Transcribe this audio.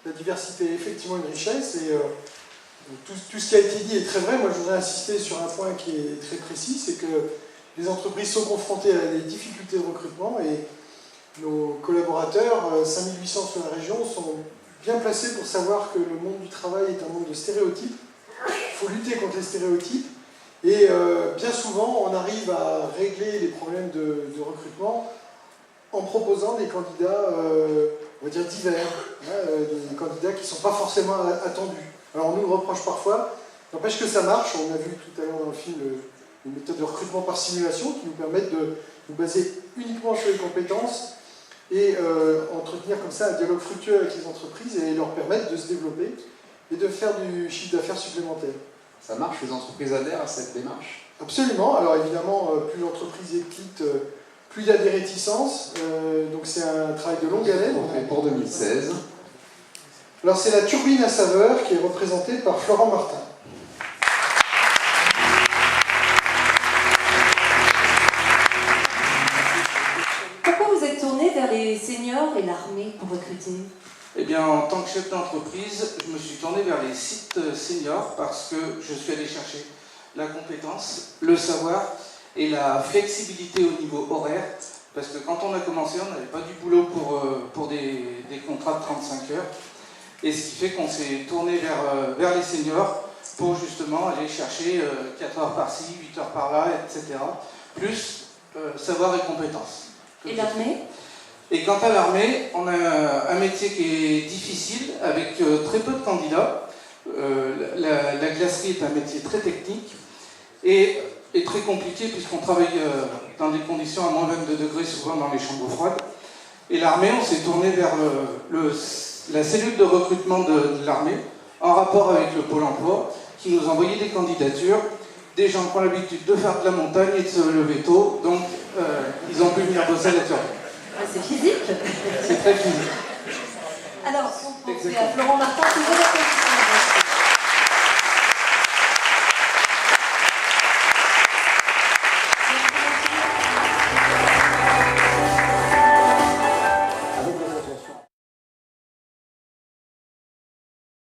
La diversité est effectivement une richesse et tout ce qui a été dit est très vrai. Moi, je voudrais insister sur un point qui est très précis, c'est que les entreprises sont confrontées à des difficultés de recrutement et nos collaborateurs, 5800 sur la région, sont bien placés pour savoir que le monde du travail est un monde de stéréotypes. Il faut lutter contre les stéréotypes et bien souvent, on arrive à régler les problèmes de recrutement en proposant des candidats, on va dire, divers, des candidats qui ne sont pas forcément attendus. Alors on nous le reproche parfois, n'empêche que ça marche. On a vu tout à l'heure dans le film une méthode de recrutement par simulation qui nous permet de nous baser uniquement sur les compétences et entretenir comme ça un dialogue fructueux avec les entreprises et leur permettre de se développer et de faire du chiffre d'affaires supplémentaire. Ça marche, les entreprises adhèrent à cette démarche? Absolument. Alors évidemment, plus l'entreprise est petite, plus il y a des réticences. Donc c'est un travail de longue haleine. Pour 2016. Alors c'est la turbine à saveur qui est représentée par Florent Martin. Pourquoi vous êtes tourné vers les seniors et l'armée pour recruter? Eh bien, en tant que chef d'entreprise, je me suis tourné vers les sites seniors parce que je suis allé chercher la compétence, le savoir et la flexibilité au niveau horaire. Parce que quand on a commencé, on n'avait pas du boulot pour des contrats de 35 heures. Et ce qui fait qu'on s'est tourné vers les seniors pour justement aller chercher 4 heures par-ci, 8 heures par-là, etc. Plus savoir et compétences. Et l'armée? Et quant à l'armée, on a un métier qui est difficile, avec très peu de candidats. La glacerie est un métier très technique et très compliqué puisqu'on travaille dans des conditions à moins 22 degrés, souvent dans les chambres froides. Et l'armée, on s'est tourné vers la cellule de recrutement de l'armée, en rapport avec le Pôle emploi, qui nous envoyait des candidatures, des gens qui ont l'habitude de faire de la montagne et de se lever tôt, donc ils ont pu venir bosser là-dessus. C'est physique. C'est très physique. Alors, on pense à Florent Martin, toujours la question.